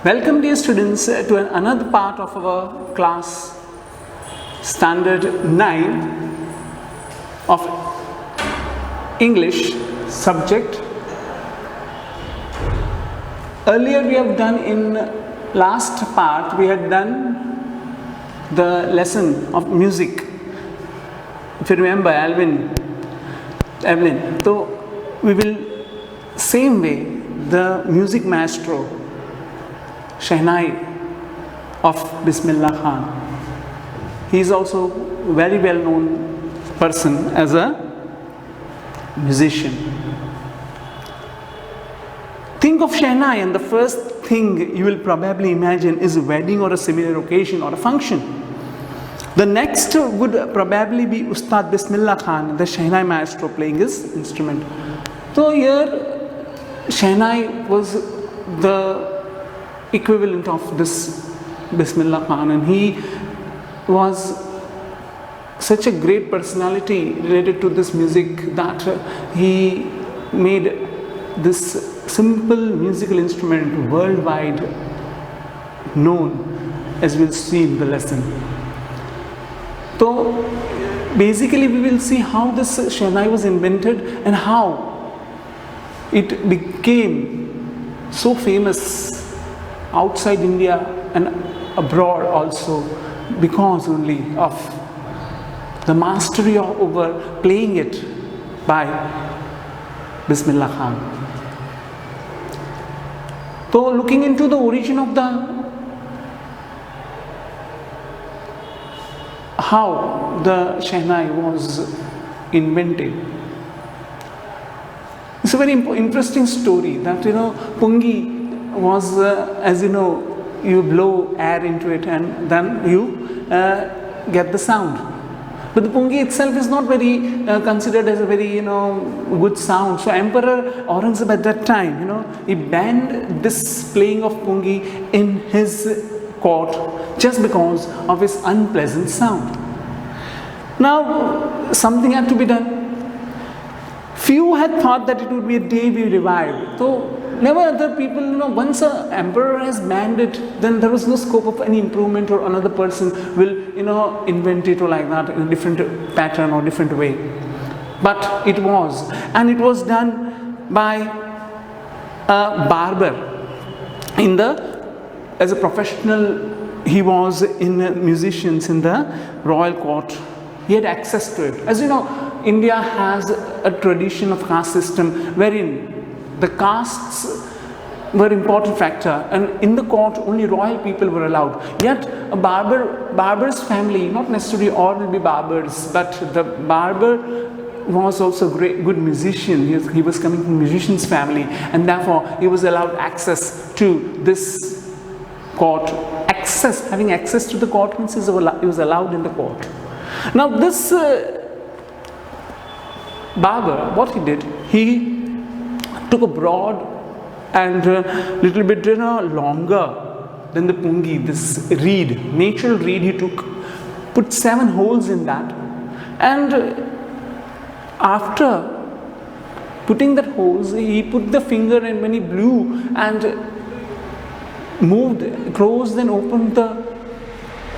Welcome dear students to another part of our class standard 9 of English subject. Earlier we have done in last part we had done the lesson of music. If you remember Evelyn, so we will same way the music maestro Shehnai of Bismillah Khan. He is also very well known person as a musician. Think of Shehnai and the first thing you will probably imagine is a wedding or a similar occasion or a function. The next would probably be Ustad Bismillah Khan, the Shehnai maestro playing his instrument. So here Shehnai was the equivalent of this Bismillah Khan, and he was such a great personality related to this music that he made this simple musical instrument worldwide known, as we'll see in the lesson. So basically we will see how this Shehnai was invented and how it became so famous outside India and abroad also, because only of the mastery over playing it by Bismillah Khan. So looking into the origin of how the Shehnai was invented, it's a very interesting story that Pungi was as you know, you blow air into it and then you get the sound. But the Pungi itself is not very considered as a very good sound. So Emperor Aurangzeb at that time, he banned this playing of Pungi in his court just because of his unpleasant sound. Now something had to be done. Few had thought that it would be a day we revived. So never other people, once an emperor has banned it, then there was no scope of any improvement, or another person will, invent it or like that in a different pattern or different way. But it was, and it was done by a barber as a professional. He was in musicians in the royal court. He had access to it. As you know, India has a tradition of caste system wherein the castes were important factor, and in the court only royal people were allowed. Yet a barber's family, not necessarily all will be barbers, but the barber was also a good musician. He was coming from a musician's family, and therefore he was allowed access to this court. Having access to the court means he was allowed in the court. Now this barber, what he did, he took a broad and little bit longer than the Pungi, this reed, natural reed he took, put 7 holes in that, and after putting that holes, he put the finger, and when he blew and moved, closed and opened the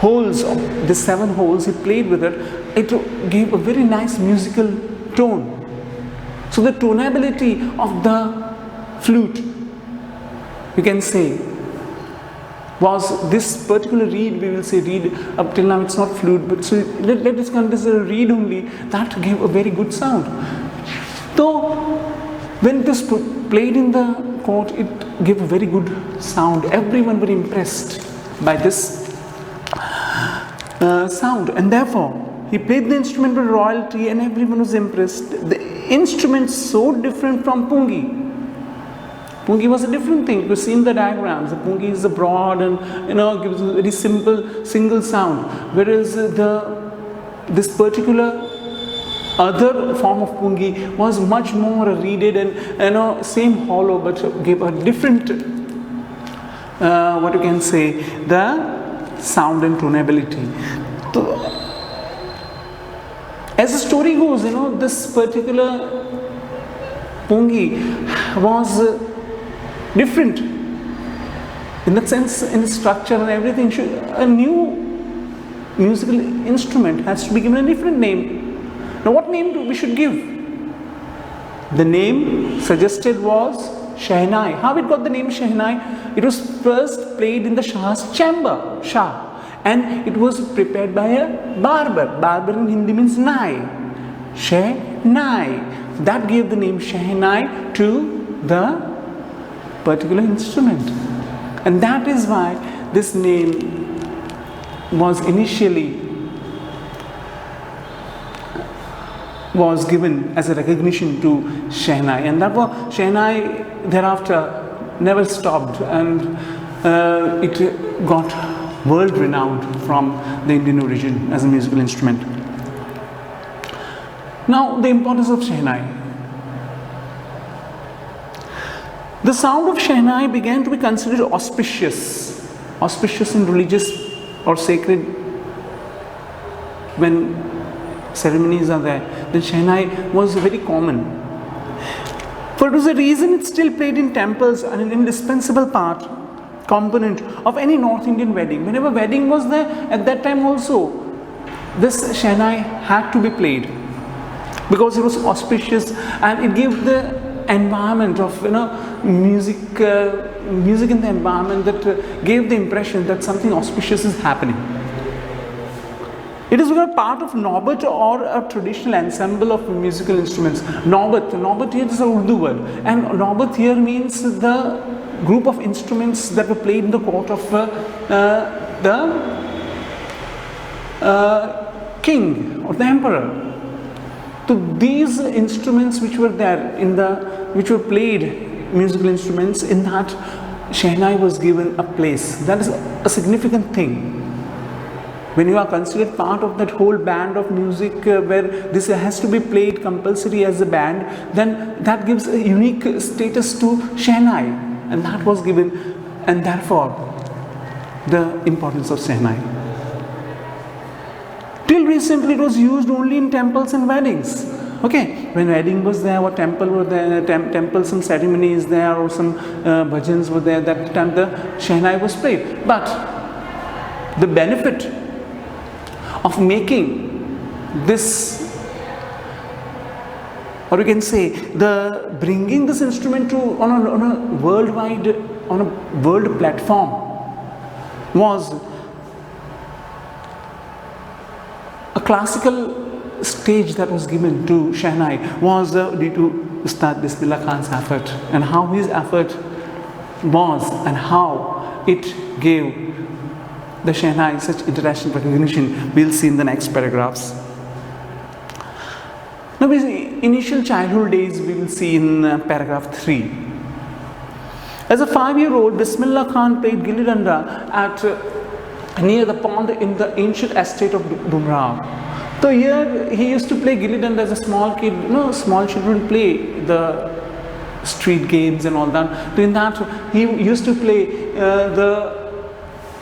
holes, the 7 holes, he played with it, it gave a very nice musical tone. So the tonality of the flute, you can say, was this particular reed. We will say reed, up till now it's not flute, but so let us consider a reed only, that gave a very good sound. So when this played in the court, it gave a very good sound. Everyone were impressed by this sound, and therefore he played the instrument with royalty and everyone was impressed. The instrument so different from Pungi. Pungi was a different thing. You see in the diagrams, the Pungi is a broad and gives a very simple single sound, whereas this particular other form of Pungi was much more reeded and same hollow, but gave a different what you can say, the sound and tonality. So, As the story goes, this particular Pungi was different in that sense, in the structure and everything. A new musical instrument has to be given a different name. Now, what name we should give? The name suggested was Shehnai. How it got the name Shehnai? It was first played in the Shah's chamber, Shah. And it was prepared by a barber. Barber in Hindi means nai. Shehnai. That gave the name Shehnai to the particular instrument. And that is why this name was initially given as a recognition to Shehnai. And that was Shehnai thereafter never stopped, and it got world renowned from the Indian origin as a musical instrument. Now, the importance of Shehnai. The sound of Shehnai began to be considered auspicious in religious or sacred, when ceremonies are there. Then Shehnai was very common. For it was a reason it's still played in temples and an indispensable component of any North Indian wedding. Whenever wedding was there, at that time also, this Shehnai had to be played because it was auspicious, and it gave the environment of music in the environment that gave the impression that something auspicious is happening. It is a part of Naubat, or a traditional ensemble of musical instruments. Naubat here is a Urdu word, and Naubat here means the group of instruments that were played in the court of the king or the emperor. So these instruments which were there which were played, musical instruments, in that Shehnai was given a place. That is a significant thing. When you are considered part of that whole band of music where this has to be played compulsory as a band, then that gives a unique status to Shehnai, and that was given, and therefore the importance of Shehnai. Till recently it was used only in temples and weddings. Okay, when wedding was there, or temple were there, temple some ceremony is there, or some bhajans were there, that time the Shehnai was played. But the benefit of making this, or you can say the bringing this instrument to on a worldwide, on a world platform, was a classical stage that was given to Shehnai, was due to Ustad Bismillah Khan's effort, and how his effort was, and how it gave the Shehnai such international recognition, we'll see in the next paragraphs. Now, initial childhood days we will see in paragraph 3. As a 5-year-old, Bismillah Khan played Gilli Danda at near the pond in the ancient estate of Dumrav. So here he used to play Gilli Danda as a small kid. Small children play the street games and all that. So in that he used to play the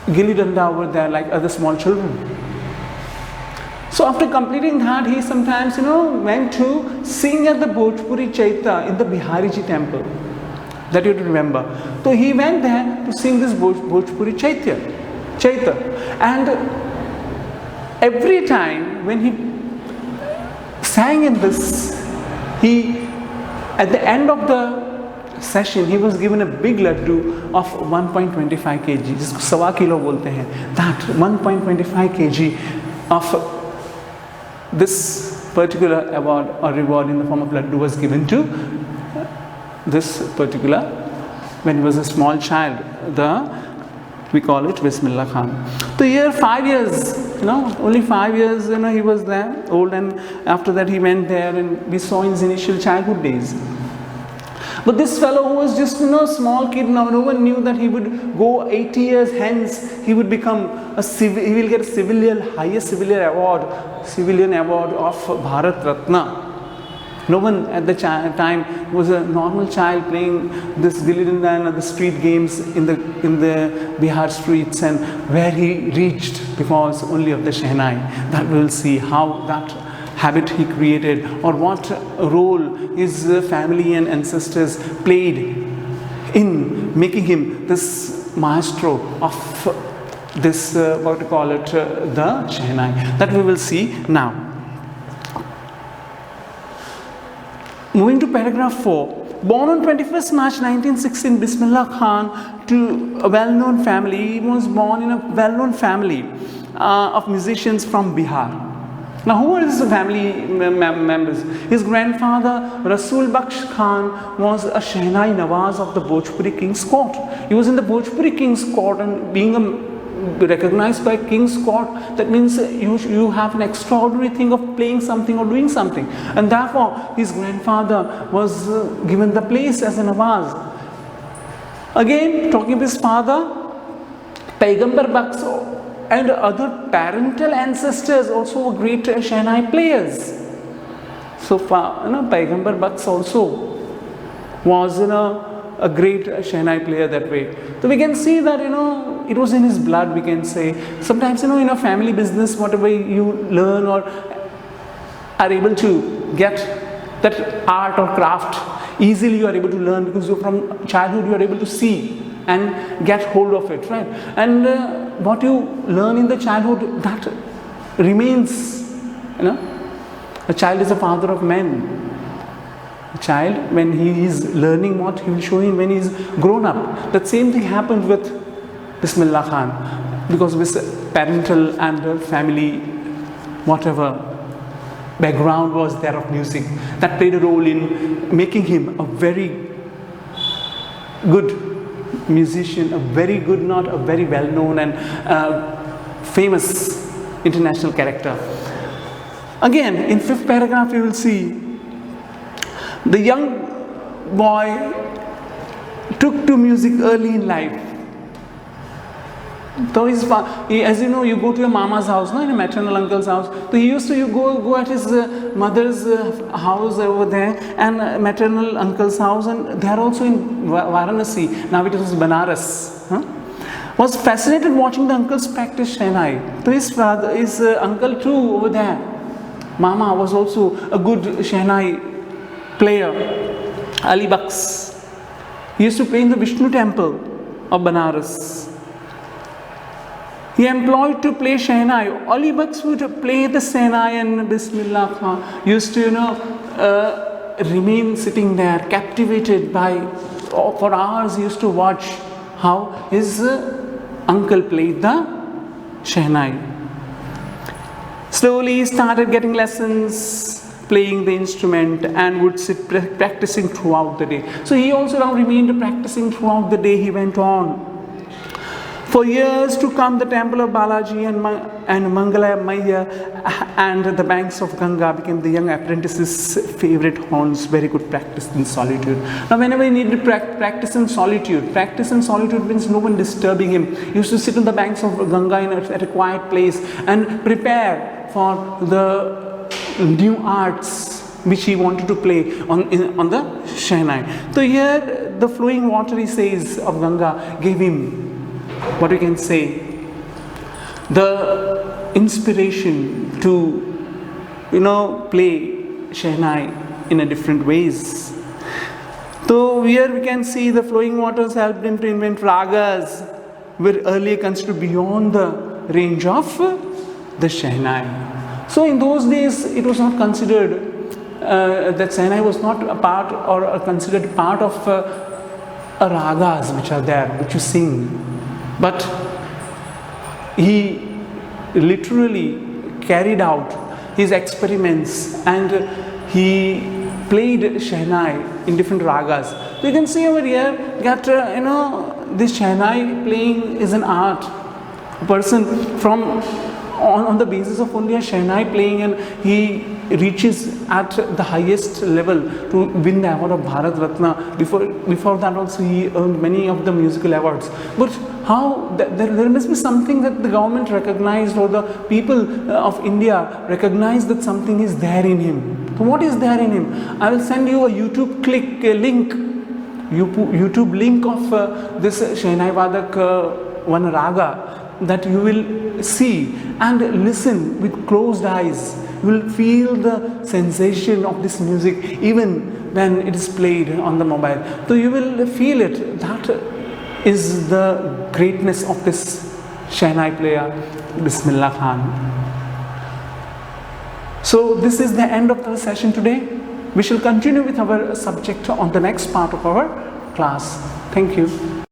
Gilli Danda over there like other small children. So after completing that, he sometimes went to sing at the Bhojpuri Chaita in the Bihariji temple. That you remember. So he went there to sing this Bhojpuri Chaita. And every time when he sang in this, at the end of the session, he was given a big laddu of 1.25 kg, जिसको सवा kilo बोलते हैं. That 1.25 kg of this particular award or reward in the form of laddu was given to this particular, when he was a small child, we call it Bismillah Khan. So here 5 years, only 5 years, he was there, old, and after that he went there, and we saw his initial childhood days. But this fellow who was just a small kid, now no one knew that he would go 80 years hence, he would become he will get a highest civilian award of Bharat Ratna. No one at the time was a normal child playing this Gilli Danda and the street games in the Bihar streets, and where he reached because only of the Shehnai. That we will see how that habit he created, or what role his family and ancestors played in making him this maestro of this, what to call it, the Shehnai. That we will see now. Moving to paragraph 4. Born on 21st March 1916, Bismillah Khan, to a well-known family. He was born in a well-known family of musicians from Bihar. Now, who are his family members? His grandfather, Rasul Baksh Khan, was a Shehnai Nawaz of the Bhojpuri King's Court. He was in the Bhojpuri King's Court, and being recognized by King's Court, that means you have an extraordinary thing of playing something or doing something. And therefore, his grandfather was given the place as a Nawaz. Again, talking of his father, Paigambar Baksh and other parental ancestors also were great Shehnai players. So far, Paigambar Baksh also was a great Shehnai player that way. So we can see that it was in his blood, we can say. Sometimes in a family business, whatever you learn or are able to get that art or craft, easily you are able to learn, because from childhood you are able to see and get hold of it, right? And what you learn in the childhood, that remains. A child is a father of men. A child, when he is learning what he will show him when he is grown up. That same thing happened with Bismillah Khan, because of his parental and family, whatever background was there of music, that played a role in making him a very good musician, a very good, not a very well-known and famous international character. Again, in 5th paragraph, you will see the young boy took to music early in life. So as you know, you go to your mama's house, in a maternal uncle's house. So he used to go at his mother's house over there, and maternal uncle's house, and they are also in Varanasi. Now it is Banaras. Was fascinated watching the uncles practice Shehnai. So his uncle too over there. Mama was also a good Shehnai player. Ali Baksh. He used to play in the Vishnu temple of Banaras. He employed to play Shehnai. Ali Baksh would play the Shehnai, and Bismillah Khan used to, remain sitting there, captivated by, for hours he used to watch how his uncle played the Shehnai. Slowly he started getting lessons, playing the instrument, and would sit practicing throughout the day. So he also now remained practicing throughout the day. He went on. For years to come, the temple of Balaji and Mangala Maya and the banks of Ganga became the young apprentice's favorite haunts. Very good practice in solitude. Now, whenever he needed to practice in solitude means no one disturbing him. He used to sit on the banks of Ganga at a quiet place and prepare for the new arts which he wanted to play on the Shehnai. So here, the flowing water, he says, of Ganga gave him, what we can say, the inspiration to, play Shehnai in a different ways. So here we can see the flowing waters helped him to invent ragas, were earlier considered beyond the range of the Shehnai. So in those days, it was not considered that Shehnai was not a part or considered part of ragas which are there, which you sing. But he literally carried out his experiments, and he played Shehnai in different ragas. So you can see over here that this Shehnai playing is an art. A person on the basis of only a Shehnai playing, and he reaches at the highest level to win the award of Bharat Ratna. Before that also he earned many of the musical awards. But how there must be something that the government recognized, or the people of India recognized that something is there in him. So what is there in him? I will send you a YouTube link of this Shehnai Vadak one raga, that you will see and listen with closed eyes. You will feel the sensation of this music even when it is played on the mobile. So you will feel it. That is the greatness of this Shehnai player, Bismillah Khan. So this is the end of the session today. We shall continue with our subject on the next part of our class. Thank you.